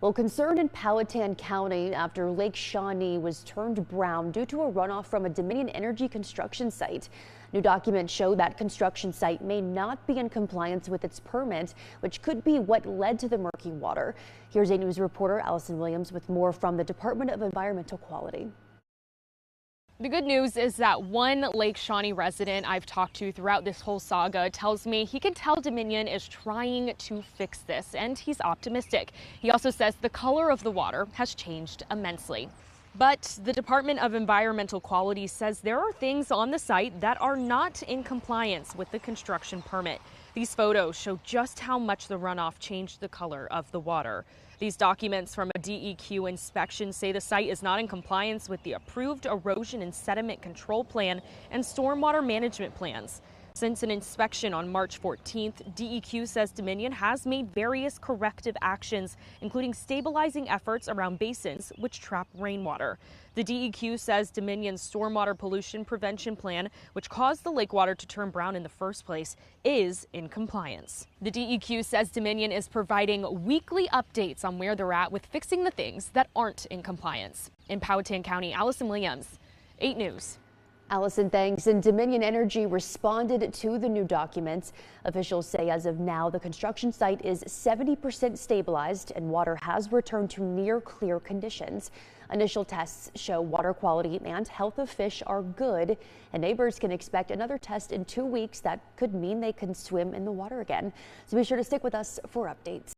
Well, concern in Powhatan County after Lake Shawnee was turned brown due to a runoff from a Dominion Energy construction site. New documents show that construction site may not be in compliance with its permit, which could be what led to the murky water. Here's 8 News reporter Allison Williams with more from the Department of Environmental Quality. The good news is that one Lake Shawnee resident I've talked to throughout this whole saga tells me he can tell Dominion is trying to fix this, and he's optimistic. He also says the color of the water has changed immensely. But the Department of Environmental Quality says there are things on the site that are not in compliance with the construction permit. These photos show just how much the runoff changed the color of the water. These documents from a DEQ inspection say the site is not in compliance with the approved erosion and sediment control plan and stormwater management plans. Since an inspection on March 14th, DEQ says Dominion has made various corrective actions, including stabilizing efforts around basins which trap rainwater. The DEQ says Dominion's stormwater pollution prevention plan, which caused the lake water to turn brown in the first place, is in compliance. The DEQ says Dominion is providing weekly updates on where they're at with fixing the things that aren't in compliance. In Powhatan County, Allison Williams, 8 News. Allison, thanks. And Dominion Energy responded to the new documents. Officials say as of now, the construction site is 70% stabilized and water has returned to near clear conditions. Initial tests show water quality and health of fish are good, and neighbors can expect another test in 2 weeks that could mean they can swim in the water again. So be sure to stick with us for updates.